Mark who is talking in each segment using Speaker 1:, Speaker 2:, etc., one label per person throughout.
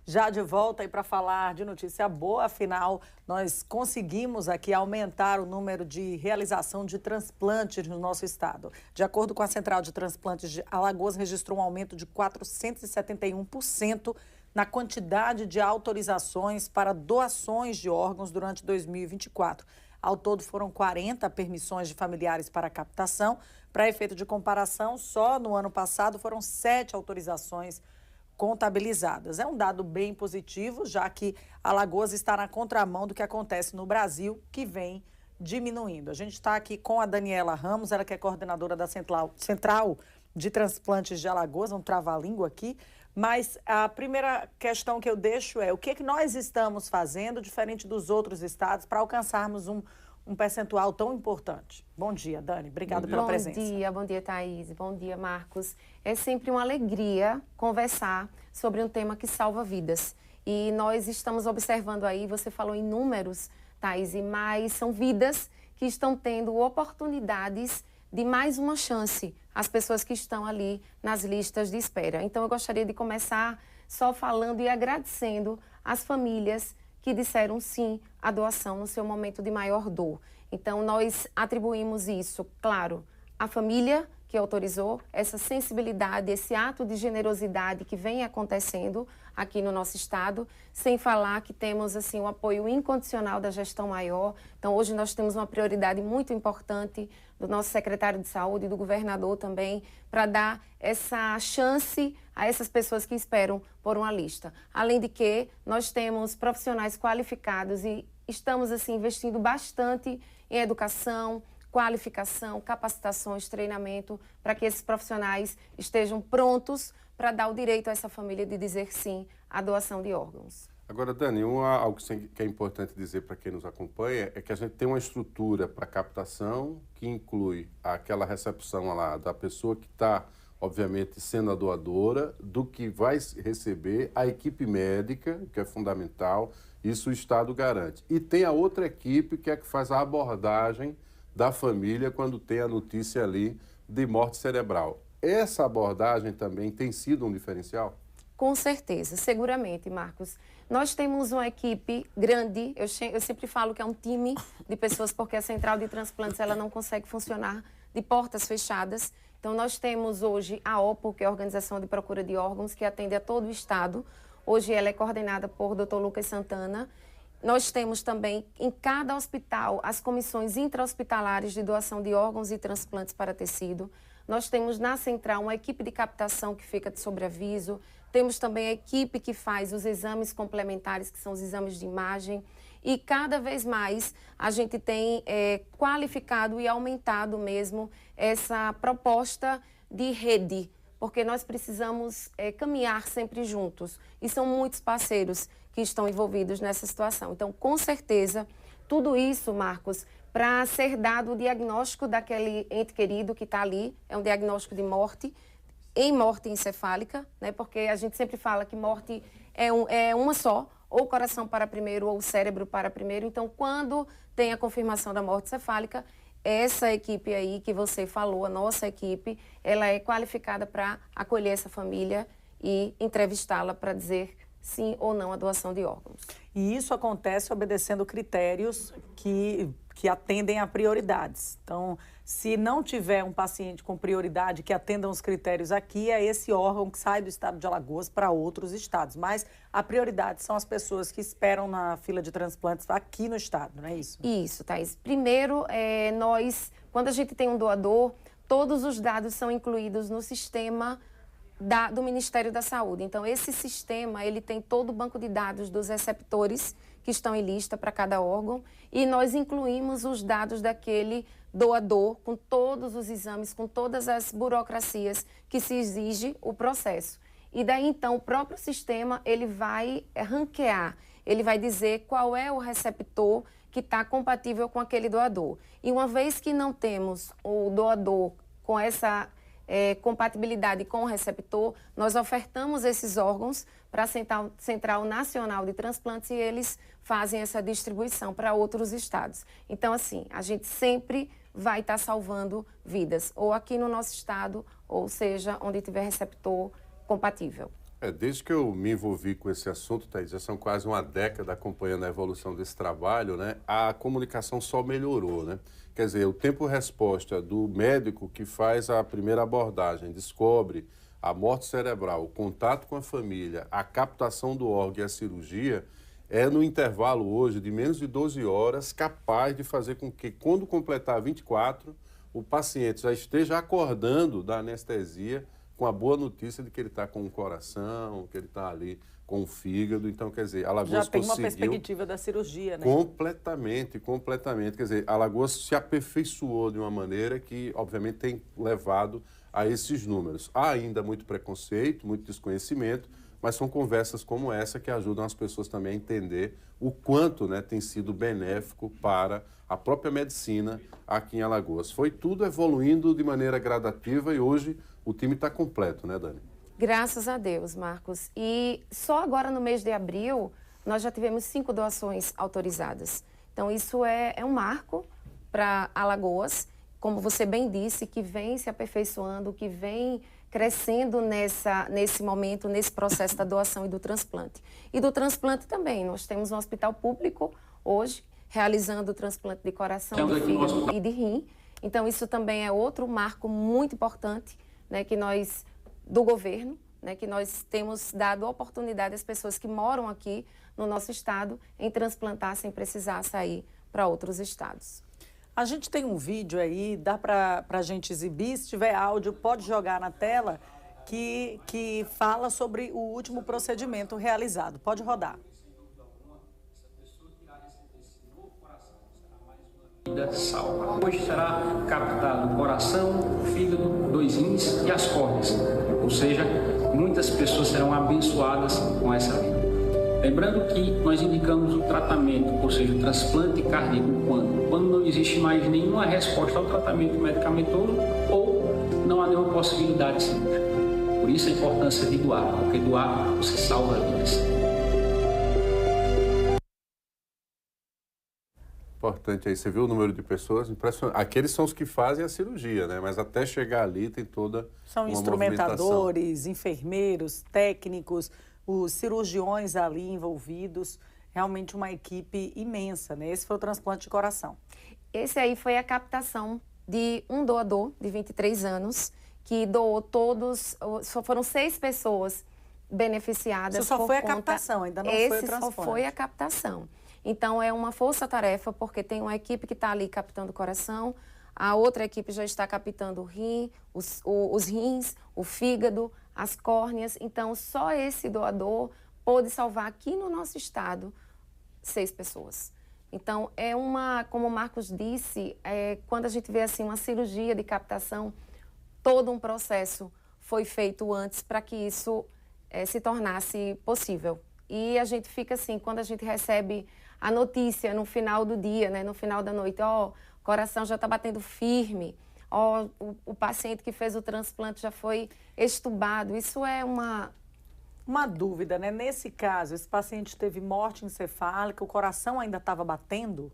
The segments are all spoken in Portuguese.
Speaker 1: já de volta aí para falar de notícia boa, afinal, nós conseguimos aqui aumentar o número de realização de transplantes no nosso estado. De acordo com a Central de Transplantes de Alagoas, registrou um aumento de 471% na quantidade de autorizações para doações de órgãos durante 2024. Ao todo, foram 40 permissões de familiares para captação. Para efeito de comparação, só no ano passado foram 7 autorizações contabilizadas. É um dado bem positivo, já que Alagoas está na contramão do que acontece no Brasil, que vem diminuindo. A gente está aqui com a Daniela Ramos, ela que é coordenadora da Central de Transplantes de Alagoas, um trava-língua aqui. Mas a primeira questão que eu deixo é o que nós estamos fazendo, diferente dos outros estados, para alcançarmos um percentual tão importante. Bom dia, Dani. Obrigada pela presença.
Speaker 2: Bom dia, Thaís. Bom dia, Marcos. É sempre uma alegria conversar sobre um tema que salva vidas. E nós estamos observando aí, você falou em números, Thaís, mas são vidas que estão tendo oportunidades de mais uma chance, as pessoas que estão ali nas listas de espera. Então, eu gostaria de começar só falando e agradecendo as famílias que disseram sim à doação no seu momento de maior dor. Então, nós atribuímos isso, claro, à família que autorizou, essa sensibilidade, esse ato de generosidade que vem acontecendo aqui no nosso estado, sem falar que temos assim o apoio incondicional da gestão maior. Então, hoje nós temos uma prioridade muito importante do nosso secretário de saúde e do governador também, para dar essa chance a essas pessoas que esperam por uma lista. Além de que nós temos profissionais qualificados e estamos assim investindo bastante em educação, qualificação, capacitações, treinamento, para que esses profissionais estejam prontos para dar o direito a essa família de dizer sim à doação de órgãos.
Speaker 3: Agora, Dani, algo que é importante dizer para quem nos acompanha é que a gente tem uma estrutura para captação que inclui aquela recepção lá da pessoa que está, obviamente, sendo a doadora, do que vai receber, a equipe médica, que é fundamental, isso o Estado garante. E tem a outra equipe que é que faz a abordagem da família quando tem a notícia ali de morte cerebral. Essa abordagem também tem sido um diferencial?
Speaker 2: Com certeza, seguramente, Marcos. Nós temos uma equipe grande, eu sempre falo que é um time de pessoas, porque a Central de Transplantes ela não consegue funcionar de portas fechadas. Então, nós temos hoje a OPO, que é a Organização de Procura de Órgãos, que atende a todo o estado. Hoje ela é coordenada por Dr. Lucas Santana. Nós temos também, em cada hospital, as comissões intra-hospitalares de doação de órgãos e transplantes para tecido. Nós temos na central uma equipe de captação que fica de sobreaviso. Temos também a equipe que faz os exames complementares, que são os exames de imagem. E cada vez mais a gente tem qualificado e aumentado mesmo essa proposta de rede, porque nós precisamos caminhar sempre juntos. E são muitos parceiros que estão envolvidos nessa situação. Então, com certeza, tudo isso, Marcos, para ser dado o diagnóstico daquele ente querido que está ali, é um diagnóstico de morte, em morte encefálica, né? Porque a gente sempre fala que morte é uma só, ou o coração para primeiro, ou o cérebro para primeiro. Então, quando tem a confirmação da morte encefálica, essa equipe aí que você falou, a nossa equipe, ela é qualificada para acolher essa família e entrevistá-la para dizer sim ou não à doação de órgãos.
Speaker 1: E isso acontece obedecendo critérios que atendem a prioridades. Então, se não tiver um paciente com prioridade que atenda os critérios aqui, é esse órgão que sai do estado de Alagoas para outros estados. Mas a prioridade são as pessoas que esperam na fila de transplantes aqui no estado, não é isso?
Speaker 2: Isso, Thaís. Primeiro, quando a gente tem um doador, todos os dados são incluídos no sistema do Ministério da Saúde. Então, esse sistema, ele tem todo o banco de dados dos receptores que estão em lista para cada órgão e nós incluímos os dados daquele doador com todos os exames, com todas as burocracias que se exige o processo. E daí, então, o próprio sistema, ele vai ranquear, ele vai dizer qual é o receptor que está compatível com aquele doador. E uma vez que não temos o doador com essa compatibilidade com o receptor, nós ofertamos esses órgãos para a Central Nacional de Transplantes e eles fazem essa distribuição para outros estados. Então, assim, a gente sempre vai estar salvando vidas, ou aqui no nosso estado, ou seja, onde tiver receptor compatível.
Speaker 3: Desde que eu me envolvi com esse assunto, Thaís, já são quase uma década acompanhando a evolução desse trabalho, né? A comunicação só melhorou, né? Quer dizer, o tempo-resposta do médico que faz a primeira abordagem, descobre a morte cerebral, o contato com a família, a captação do órgão e a cirurgia, é no intervalo hoje de menos de 12 horas capaz de fazer com que, quando completar 24, o paciente já esteja acordando da anestesia com a boa notícia de que ele está com o coração, que ele está ali com o fígado. Então, quer dizer, Alagoas
Speaker 1: Já tem uma
Speaker 3: conseguiu
Speaker 1: perspectiva da cirurgia, né?
Speaker 3: completamente. Quer dizer, Alagoas se aperfeiçoou de uma maneira que, obviamente, tem levado a esses números. Há ainda muito preconceito, muito desconhecimento, mas são conversas como essa que ajudam as pessoas também a entender o quanto, né, tem sido benéfico para a própria medicina aqui em Alagoas. Foi tudo evoluindo de maneira gradativa e hoje o time está completo, né, Dani?
Speaker 2: Graças a Deus, Marcos. E só agora no mês de abril, nós já tivemos 5 doações autorizadas. Então, isso é um marco para Alagoas, como você bem disse, que vem se aperfeiçoando, que vem crescendo nesse momento, nesse processo da doação e do transplante. E do transplante também. Nós temos um hospital público hoje, realizando o transplante de coração, de fígado e de rim. Então, isso também é outro marco muito importante, né, que nós, do governo, né, que nós temos dado oportunidade às pessoas que moram aqui no nosso estado em transplantar sem precisar sair para outros estados.
Speaker 1: A gente tem um vídeo aí, dá para a gente exibir, se tiver áudio, pode jogar na tela, que fala sobre o último procedimento realizado. Pode rodar.
Speaker 4: Vida salva. Hoje será captado o coração, o fígado, 2 rins e as córneas. Ou seja, muitas pessoas serão abençoadas com essa vida. Lembrando que nós indicamos o tratamento, ou seja, o transplante cardíaco quando não existe mais nenhuma resposta ao tratamento medicamentoso ou não há nenhuma possibilidade cirúrgica. Por isso a importância de doar, porque doar você salva vidas.
Speaker 3: Importante aí, você viu o número de pessoas? Impressionante. Aqueles são os que fazem a cirurgia, né? Mas até chegar ali tem toda
Speaker 1: São
Speaker 3: uma
Speaker 1: instrumentadores, enfermeiros, técnicos, os cirurgiões ali envolvidos. Realmente uma equipe imensa, né? Esse foi o transplante de coração.
Speaker 2: Esse aí foi a captação de um doador de 23 anos, que doou todos, só foram 6 pessoas beneficiadas.
Speaker 1: Isso só foi a captação, ainda não foi o transplante.
Speaker 2: Esse só foi a captação. Então, é uma força-tarefa, porque tem uma equipe que está ali captando o coração, a outra equipe já está captando o rim, os rins, o fígado, as córneas. Então, só esse doador pôde salvar aqui no nosso estado 6 pessoas. Então, como o Marcos disse, quando a gente vê assim uma cirurgia de captação, todo um processo foi feito antes para que isso se tornasse possível. E a gente fica assim, quando a gente recebe a notícia no final do dia, né, no final da noite, o coração já está batendo firme, o paciente que fez o transplante já foi extubado. Isso é uma
Speaker 1: dúvida, né? Nesse caso, esse paciente teve morte encefálica, o coração ainda estava batendo?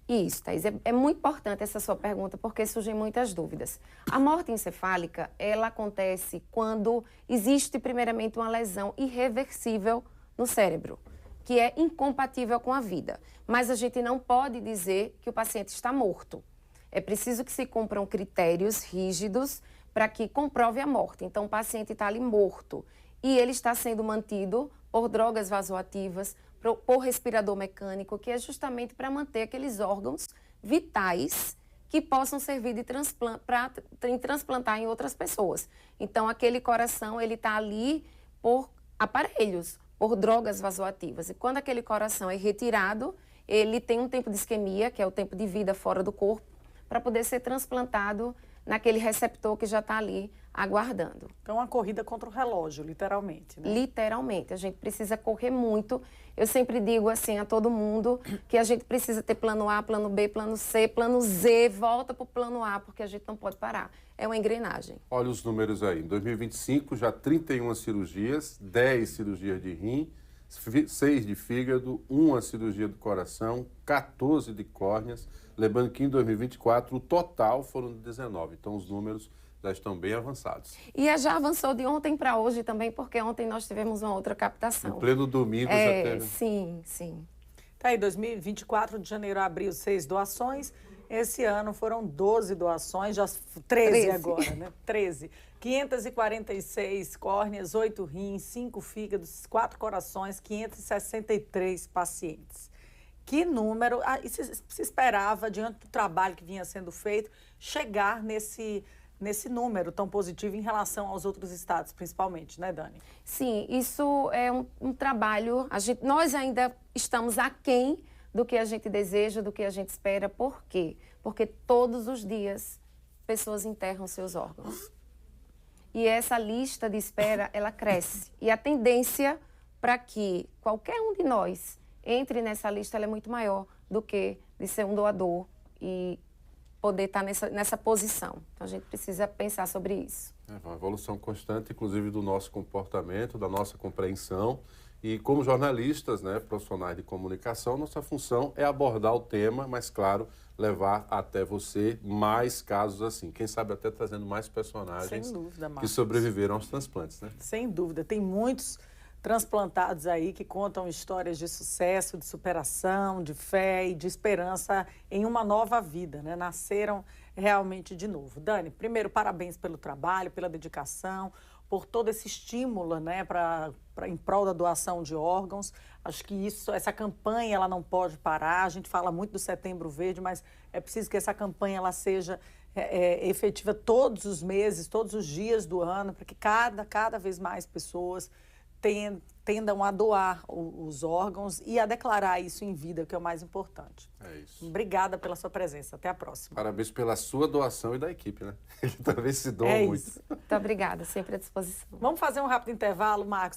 Speaker 2: Isso, Thaís. É muito importante essa sua pergunta, porque surgem muitas dúvidas. A morte encefálica, ela acontece quando existe, primeiramente, uma lesão irreversível no cérebro, que é incompatível com a vida. Mas a gente não pode dizer que o paciente está morto. É preciso que se cumpram critérios rígidos para que comprove a morte. Então, o paciente está ali morto e ele está sendo mantido por drogas vasoativas, por respirador mecânico, que é justamente para manter aqueles órgãos vitais que possam servir para transplantar em outras pessoas. Então, aquele coração, ele está ali por aparelhos, por drogas vasoativas. E quando aquele coração é retirado, ele tem um tempo de isquemia, que é o tempo de vida fora do corpo, para poder ser transplantado naquele receptor que já está ali aguardando.
Speaker 1: Então, uma corrida contra o relógio, literalmente, né?
Speaker 2: Literalmente. A gente precisa correr muito. Eu sempre digo assim a todo mundo que a gente precisa ter plano A, plano B, plano C, plano Z, volta para o plano A, porque a gente não pode parar. É uma engrenagem.
Speaker 3: Olha os números aí. Em 2025, já 31 cirurgias, 10 cirurgias de rim, 6 de fígado, 1 cirurgia do coração, 14 de córneas. Lembrando que em 2024 o total foram 19. Então os números já estão bem avançados.
Speaker 2: E já avançou de ontem para hoje também, porque ontem nós tivemos uma outra captação.
Speaker 3: No pleno domingo já teve.
Speaker 2: Sim, sim.
Speaker 1: Tá aí, 2024 de janeiro abriu 6 doações. Esse ano foram 12 doações, já 13 agora, né? 13. 546 córneas, 8 rins, 5 fígados, 4 corações, 563 pacientes. Que número, e se esperava, diante do trabalho que vinha sendo feito, chegar nesse número tão positivo em relação aos outros estados, principalmente, né, Dani?
Speaker 2: Sim, isso é um trabalho, nós ainda estamos aquém do que a gente deseja, do que a gente espera. Por quê? Porque todos os dias pessoas enterram seus órgãos. E essa lista de espera, ela cresce. E a tendência para que qualquer um de nós entre nessa lista, ela é muito maior do que de ser um doador e poder estar nessa posição. Então, a gente precisa pensar sobre isso.
Speaker 3: É uma evolução constante, inclusive, do nosso comportamento, da nossa compreensão. E como jornalistas, né, profissionais de comunicação, nossa função é abordar o tema, mas, claro, levar até você mais casos assim. Quem sabe até trazendo mais personagens.
Speaker 1: Sem dúvida,
Speaker 3: que
Speaker 1: Marcos.
Speaker 3: sobreviveram aos transplantes, né?
Speaker 1: Sem dúvida. Tem muitos transplantados aí que contam histórias de sucesso, de superação, de fé e de esperança em uma nova vida, né? Nasceram realmente de novo. Dani, primeiro, parabéns pelo trabalho, pela dedicação, por todo esse estímulo, né, em prol da doação de órgãos. Acho que essa campanha ela não pode parar. A gente fala muito do Setembro Verde, mas é preciso que essa campanha ela seja efetiva todos os meses, todos os dias do ano, para que cada vez mais pessoas tendam a doar os órgãos e a declarar isso em vida, que é o mais importante.
Speaker 3: É isso.
Speaker 1: Obrigada pela sua presença. Até a próxima.
Speaker 3: Parabéns pela sua doação e da equipe, né? Ele talvez se doa muito.
Speaker 2: Muito obrigada, sempre à disposição.
Speaker 1: Vamos fazer um rápido intervalo, Marcos.